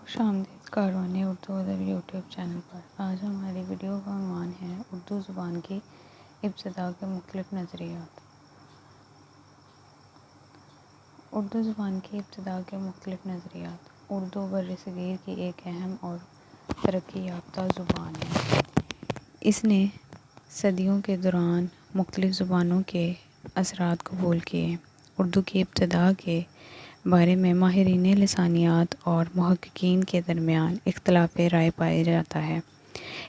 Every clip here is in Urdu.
خوش آمدید کاروان اردو ادب یوٹیوب چینل پر۔ آج ہماری ویڈیو کا عنوان ہے اردو زبان کی ابتدا کے مختلف نظریات۔ اردو زبان کی ابتدا کے مختلف نظریات۔ اردو برصغیر کی ایک اہم اور ترقی یافتہ زبان ہے۔ اس نے صدیوں کے دوران مختلف زبانوں کے اثرات قبول کیے۔ اردو کی ابتدا کے بارے میں ماہرین لسانیات اور محققین کے درمیان اختلاف رائے پایا جاتا ہے۔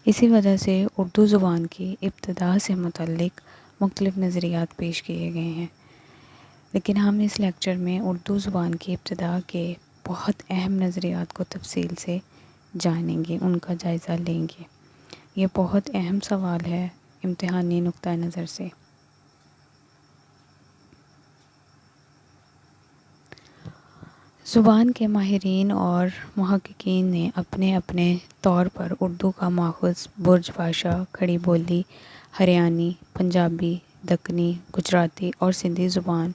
اسی وجہ سے اردو زبان کی ابتدا سے متعلق مختلف نظریات پیش کیے گئے ہیں، لیکن ہم اس لیکچر میں اردو زبان کی ابتدا کے بہت اہم نظریات کو تفصیل سے جانیں گے، ان کا جائزہ لیں گے۔ یہ بہت اہم سوال ہے امتحانی نقطہ نظر سے۔ زبان کے ماہرین اور محققین نے اپنے اپنے طور پر اردو کا ماخذ برج بھاشا، کھڑی بولی، ہریانوی، پنجابی، دکنی، گجراتی اور سندھی زبان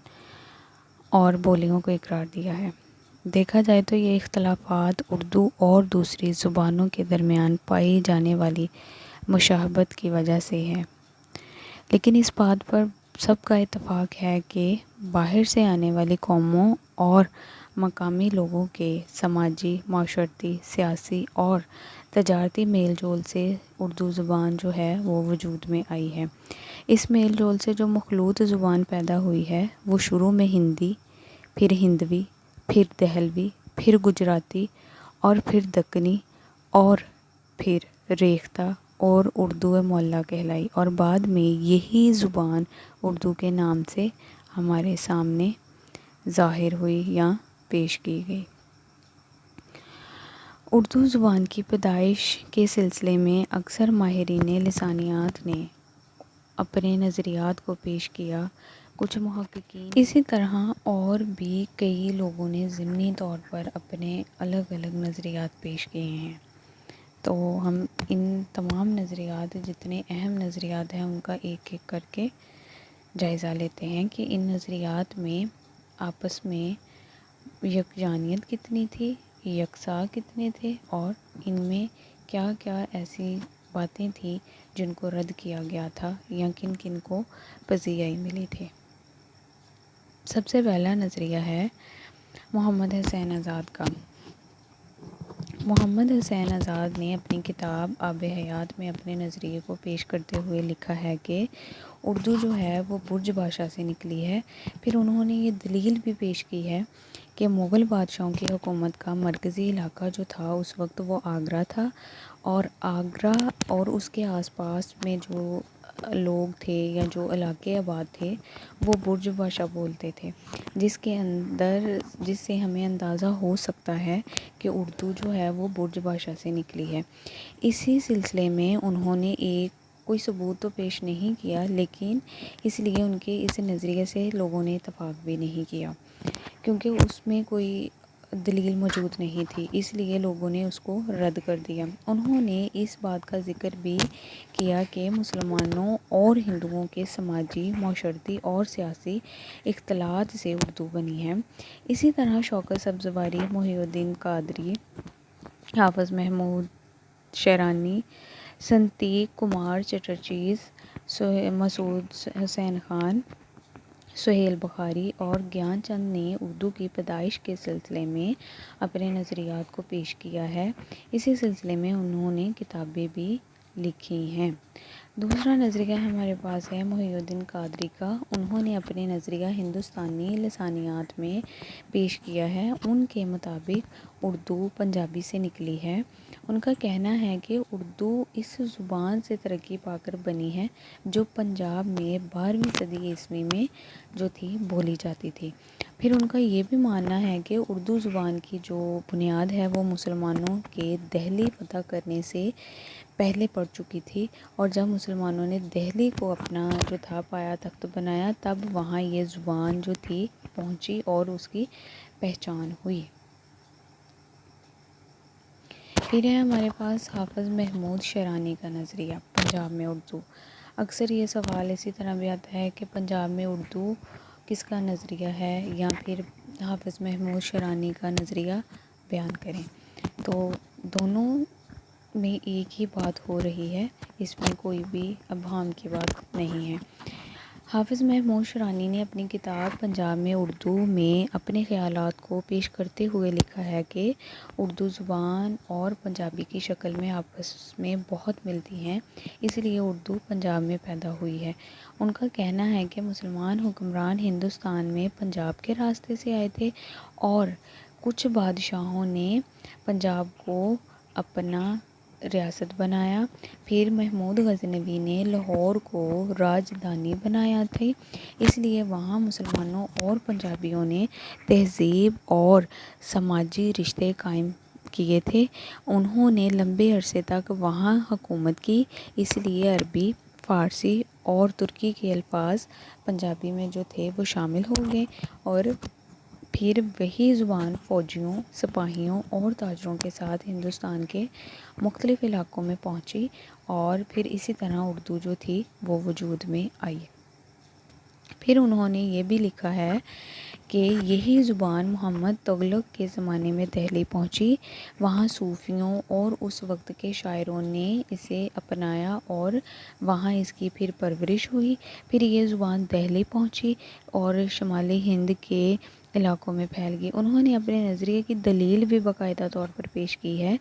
اور بولیوں کو قرار دیا ہے۔ دیکھا جائے تو یہ اختلافات اردو اور دوسری زبانوں کے درمیان پائی جانے والی مشابہت کی وجہ سے ہے، لیکن اس بات پر سب کا اتفاق ہے کہ باہر سے آنے والی قوموں اور مقامی لوگوں کے سماجی، معاشرتی، سیاسی اور تجارتی میل جول سے اردو زبان جو ہے وہ وجود میں آئی ہے۔ اس میل جول سے جو مخلوط زبان پیدا ہوئی ہے وہ شروع میں ہندی، پھر ہندوی، پھر دہلوی، پھر گجراتی اور پھر دکنی اور پھر ریختہ اور اردو معلیٰ کہلائی، اور بعد میں یہی زبان اردو کے نام سے ہمارے سامنے ظاہر ہوئی یا پیش کی گئی۔ اردو زبان کی پیدائش کے سلسلے میں اکثر ماہرین لسانیات نے اپنے نظریات کو پیش کیا۔ کچھ محققین اسی طرح اور بھی کئی لوگوں نے ضمنی طور پر اپنے الگ الگ نظریات پیش کیے ہیں۔ تو ہم ان تمام نظریات، جتنے اہم نظریات ہیں، ان کا ایک ایک کر کے جائزہ لیتے ہیں کہ ان نظریات میں آپس میں یکجانیت کتنی تھی، یکساں کتنے تھے، اور ان میں کیا کیا ایسی باتیں تھیں جن کو رد کیا گیا تھا یا کن کن کو پذیرائی ملی تھی۔ سب سے پہلا نظریہ ہے محمد حسین آزاد کا۔ محمد حسین آزاد نے اپنی کتاب آب حیات میں اپنے نظریے کو پیش کرتے ہوئے لکھا ہے کہ اردو جو ہے وہ برج بھاشا سے نکلی ہے۔ پھر انہوں نے یہ دلیل بھی پیش کی ہے کہ مغل بادشاہوں کی حکومت کا مرکزی علاقہ جو تھا اس وقت وہ آگرہ تھا، اور آگرہ اور اس کے آس پاس میں جو لوگ تھے یا جو علاقے آباد تھے وہ برج بھاشا بولتے تھے، جس سے ہمیں اندازہ ہو سکتا ہے کہ اردو جو ہے وہ برج بھاشا سے نکلی ہے۔ اسی سلسلے میں انہوں نے کوئی ثبوت تو پیش نہیں کیا، لیکن اس لیے ان کے اس نظریے سے لوگوں نے اتفاق بھی نہیں کیا، کیونکہ اس میں کوئی دلیل موجود نہیں تھی، اس لیے لوگوں نے اس کو رد کر دیا۔ انہوں نے اس بات کا ذکر بھی کیا کہ مسلمانوں اور ہندوؤں کے سماجی، معاشرتی اور سیاسی اختلاط سے اردو بنی ہے۔ اسی طرح شوکت سبزواری، محی الدین قادری، حافظ محمود شیرانی، سنتیک کمار چٹرجی، مسعود حسین خان، سہیل بخاری اور گیان چند نے اردو کی پیدائش کے سلسلے میں اپنے نظریات کو پیش کیا ہے۔ اسی سلسلے میں انہوں نے کتابیں بھی لکھی ہیں۔ دوسرا نظریہ ہمارے پاس ہے محی الدین قادری کا۔ انہوں نے اپنے نظریہ ہندوستانی لسانیات میں پیش کیا ہے۔ ان کے مطابق اردو پنجابی سے نکلی ہے۔ ان کا کہنا ہے کہ اردو اس زبان سے ترقی پا کر بنی ہے جو پنجاب میں 12ویں صدی عیسوی میں جو تھی بولی جاتی تھی۔ پھر ان کا یہ بھی ماننا ہے کہ اردو زبان کی جو بنیاد ہے وہ مسلمانوں کے دہلی فتح کرنے سے پہلے پڑ چکی تھی، اور جب مسلمانوں نے دہلی کو اپنا جو تھا پایا تخت بنایا تب وہاں یہ زبان جو تھی پہنچی اور اس کی پہچان ہوئی۔ پھر ہے ہمارے پاس حافظ محمود شیرانی کا نظریہ پنجاب میں اردو۔ اکثر یہ سوال اسی طرح بھی آتا ہے کہ پنجاب میں اردو کس کا نظریہ ہے، یا پھر حافظ محمود شیرانی کا نظریہ بیان کریں۔ تو دونوں میں ایک ہی بات ہو رہی ہے، اس میں کوئی بھی ابہام کی بات نہیں ہے۔ حافظ محمود شیرانی نے اپنی کتاب پنجاب میں اردو میں اپنے خیالات کو پیش کرتے ہوئے لکھا ہے کہ اردو زبان اور پنجابی کی شکل میں آپس میں بہت ملتی ہیں، اس لیے اردو پنجاب میں پیدا ہوئی ہے۔ ان کا کہنا ہے کہ مسلمان حکمران ہندوستان میں پنجاب کے راستے سے آئے تھے اور کچھ بادشاہوں نے پنجاب کو اپنا ریاست بنایا، پھر محمود غزنوی نے لاہور کو راجدھانی بنایا تھا، اس لیے وہاں مسلمانوں اور پنجابیوں نے تہذیب اور سماجی رشتے قائم کیے تھے۔ انہوں نے لمبے عرصے تک وہاں حکومت کی، اس لیے عربی، فارسی اور ترکی کے الفاظ پنجابی میں جو تھے وہ شامل ہو گئے، اور پھر وہی زبان فوجیوں، سپاہیوں اور تاجروں کے ساتھ ہندوستان کے مختلف علاقوں میں پہنچی، اور پھر اسی طرح اردو جو تھی وہ وجود میں آئی۔ پھر انہوں نے یہ بھی لکھا ہے کہ یہی زبان محمد تغلق کے زمانے میں دہلی پہنچی، وہاں صوفیوں اور اس وقت کے شاعروں نے اسے اپنایا اور وہاں اس کی پھر پرورش ہوئی، پھر یہ زبان دہلی پہنچی اور شمالی ہند کے علاقوں میں پھیل گئی۔ انہوں نے اپنے نظریے کی دلیل بھی باقاعدہ طور پر پیش کی ہے۔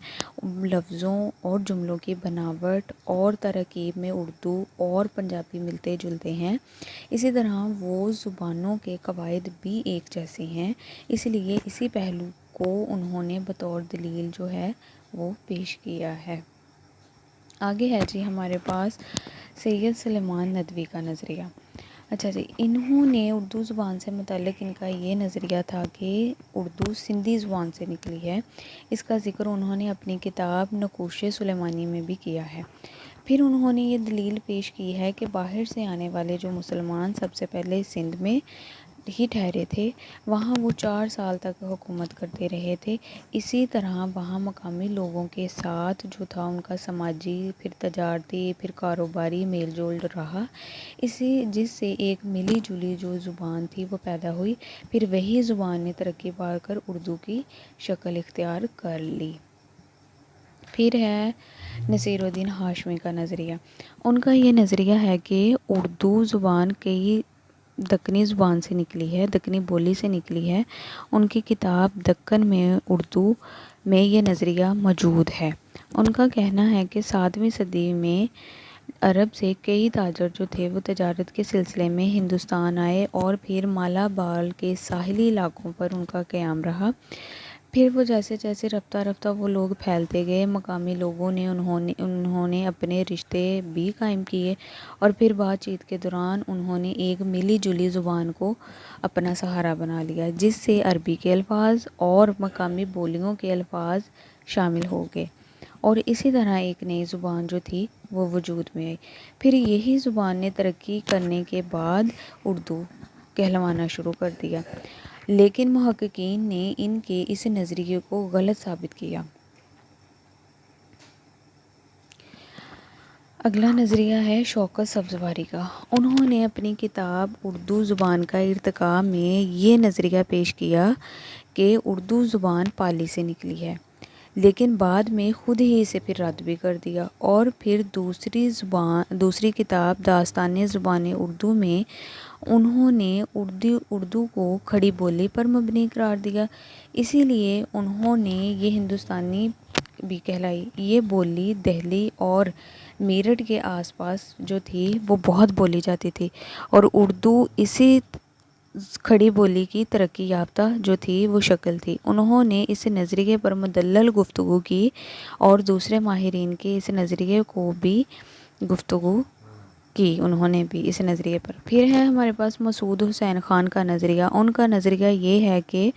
لفظوں اور جملوں کی بناوٹ اور ترکیب میں اردو اور پنجابی ملتے جلتے ہیں، اسی طرح وہ زبانوں کے قواعد بھی ایک جیسے ہیں، اس لیے اسی پہلو کو انہوں نے بطور دلیل جو ہے وہ پیش کیا ہے۔ آگے ہے جی ہمارے پاس سید سلیمان ندوی کا نظریہ۔ اچھا جی، انہوں نے اردو زبان سے متعلق ان کا یہ نظریہ تھا کہ اردو سندھی زبان سے نکلی ہے۔ اس کا ذکر انہوں نے اپنی کتاب نقوش سلیمانی میں بھی کیا ہے۔ پھر انہوں نے یہ دلیل پیش کی ہے کہ باہر سے آنے والے جو مسلمان سب سے پہلے سندھ میں ہی ٹھہرے تھے، وہاں وہ 4 سال تک حکومت کرتے رہے تھے، اسی طرح وہاں مقامی لوگوں کے ساتھ جو تھا ان کا سماجی، پھر تجارتی، پھر کاروباری میل جول رہا، جس سے ایک ملی جلی جو زبان تھی وہ پیدا ہوئی، پھر وہی زبان نے ترقی پا کر اردو کی شکل اختیار کر لی۔ پھر ہے نصیر الدین ہاشمی کا نظریہ۔ ان کا یہ نظریہ ہے کہ اردو زبان کئی دکنی زبان سے نکلی ہے، دکنی بولی سے نکلی ہے۔ ان کی کتاب دکن میں اردو میں یہ نظریہ موجود ہے۔ ان کا کہنا ہے کہ 7ویں صدی میں عرب سے کئی تاجر جو تھے وہ تجارت کے سلسلے میں ہندوستان آئے، اور پھر مالابار کے ساحلی علاقوں پر ان کا قیام رہا۔ پھر وہ جیسے جیسے رفتہ رفتہ وہ لوگ پھیلتے گئے، مقامی لوگوں نے انہوں نے اپنے رشتے بھی قائم کیے، اور پھر بات چیت کے دوران انہوں نے ایک ملی جلی زبان کو اپنا سہارا بنا لیا، جس سے عربی کے الفاظ اور مقامی بولیوں کے الفاظ شامل ہو گئے، اور اسی طرح ایک نئی زبان جو تھی وہ وجود میں آئی۔ پھر یہی زبان نے ترقی کرنے کے بعد اردو کہلوانا شروع کر دیا، لیکن محققین نے ان کے اس نظریے کو غلط ثابت کیا۔ اگلا نظریہ ہے شوکت سبزواری کا۔ انہوں نے اپنی کتاب اردو زبان کا ارتقاء میں یہ نظریہ پیش کیا کہ اردو زبان پالی سے نکلی ہے، لیکن بعد میں خود ہی اسے پھر رد بھی کر دیا، اور پھر دوسری کتاب داستان زبان اردو میں انہوں نے اردو کو کھڑی بولی پر مبنی قرار دیا، اسی لیے انہوں نے یہ ہندوستانی بھی کہلائی۔ یہ بولی دہلی اور میرٹھ کے آس پاس جو تھی وہ بہت بولی جاتی تھی، اور اردو اسی کھڑی بولی کی ترقی یافتہ جو تھی وہ شکل تھی۔ انہوں نے اس نظریے پر مدلل گفتگو کی، اور دوسرے ماہرین کے اس نظریے کو بھی گفتگو کی انہوں نے بھی اس نظریے پر۔ پھر ہے ہمارے پاس مسعود حسین خان کا نظریہ۔ ان کا نظریہ یہ ہے کہ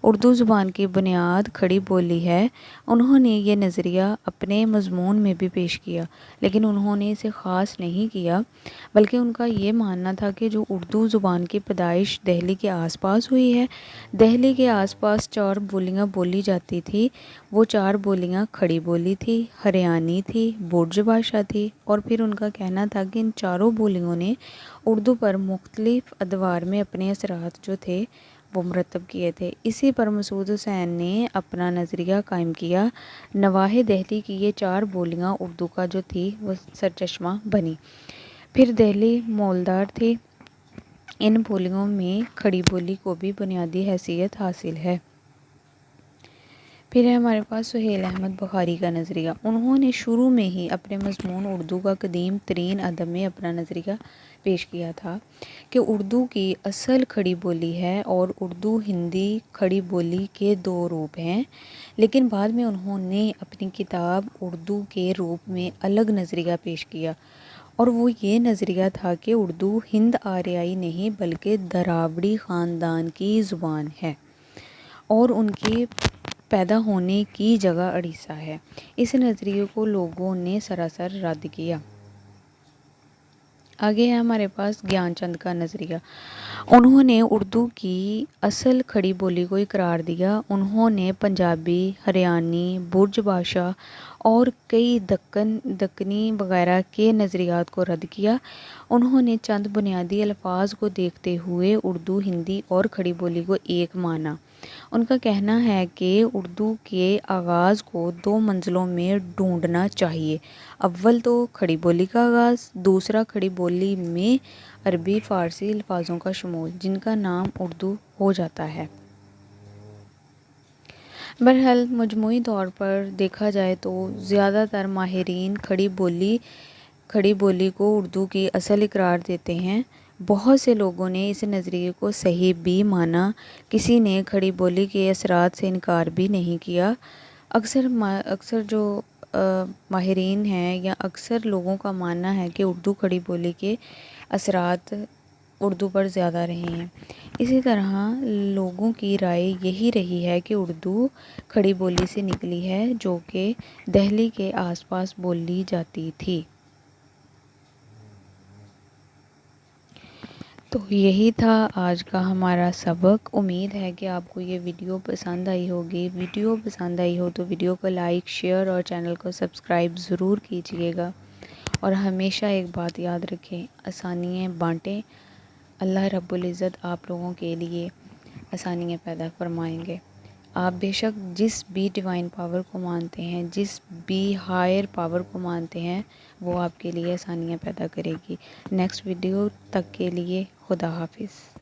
اردو زبان کی بنیاد کھڑی بولی ہے۔ انہوں نے یہ نظریہ اپنے مضمون میں بھی پیش کیا، لیکن انہوں نے اسے خاص نہیں کیا، بلکہ ان کا یہ ماننا تھا کہ جو اردو زبان کی پیدائش دہلی کے آس پاس ہوئی ہے، دہلی کے آس پاس 4 بولیاں بولی جاتی تھی، وہ 4 بولیاں کھڑی بولی تھی، ہریانی تھی، برج بھاشا تھی، اور پھر ان کا کہنا تھا کہ ان 4 بولیوں نے اردو پر مختلف ادوار میں اپنے اثرات جو تھے وہ مرتب کیے تھے۔ اسی پر مسعود حسین نے اپنا نظریہ قائم کیا۔ نواح دہلی کی یہ 4 بولیاں اردو کا جو تھی وہ سرچشمہ بنی۔ پھر دہلی مولدار تھی۔ ان بولیوں میں کھڑی بولی کو بھی بنیادی حیثیت حاصل ہے۔ پھر ہے ہمارے پاس سہیل احمد بخاری کا نظریہ۔ انہوں نے شروع میں ہی اپنے مضمون اردو کا قدیم ترین ادب میں اپنا نظریہ پیش کیا تھا کہ اردو کی اصل کھڑی بولی ہے اور اردو ہندی کھڑی بولی کے 2 روپ ہیں، لیکن بعد میں انہوں نے اپنی کتاب اردو کے روپ میں الگ نظریہ پیش کیا، اور وہ یہ نظریہ تھا کہ اردو ہند آریائی نہیں بلکہ دراوڑی خاندان کی زبان ہے اور ان کے پیدا ہونے کی جگہ اڑیسہ ہے۔ اس نظریے کو لوگوں نے سراسر رد کیا۔ آگے ہے ہمارے پاس گیان چند کا نظریہ۔ انہوں نے اردو کی اصل کھڑی بولی کو قرار دیا۔ انہوں نے پنجابی، ہریانوی، برج بھاشا اور کئی دکنی وغیرہ کے نظریات کو رد کیا۔ انہوں نے چند بنیادی الفاظ کو دیکھتے ہوئے اردو، ہندی اور کھڑی بولی کو ایک مانا۔ ان کا کہنا ہے کہ اردو کے آغاز کو 2 منزلوں میں ڈھونڈنا چاہیے، اول تو کھڑی بولی کا آغاز، دوسرا کھڑی بولی میں عربی فارسی الفاظوں کا شمول جن کا نام اردو ہو جاتا ہے۔ بہرحال مجموعی طور پر دیکھا جائے تو زیادہ تر ماہرین کھڑی بولی کو اردو کی اصل قرار دیتے ہیں۔ بہت سے لوگوں نے اس نظریے کو صحیح بھی مانا، کسی نے کھڑی بولی کے اثرات سے انکار بھی نہیں کیا۔ اکثر جو ماہرین ہیں یا اکثر لوگوں کا ماننا ہے کہ اردو کھڑی بولی کے اثرات اردو پر زیادہ رہے ہیں۔ اسی طرح لوگوں کی رائے یہی رہی ہے کہ اردو کھڑی بولی سے نکلی ہے جو کہ دہلی کے آس پاس بولی جاتی تھی۔ تو یہی تھا آج کا ہمارا سبق۔ امید ہے کہ آپ کو یہ ویڈیو پسند آئی ہوگی۔ ویڈیو پسند آئی ہو تو ویڈیو کو لائک، شیئر اور چینل کو سبسکرائب ضرور کیجیے گا، اور ہمیشہ ایک بات یاد رکھیں، آسانیاں بانٹیں، اللہ رب العزت آپ لوگوں کے لیے آسانیاں پیدا فرمائیں گے۔ آپ بے شک جس بھی ڈیوائن پاور کو مانتے ہیں، جس بھی ہائر پاور کو مانتے ہیں، وہ آپ کے لیے آسانیاں پیدا کرے گی۔ نیکسٹ ویڈیو تک کے لیے خدا حافظ۔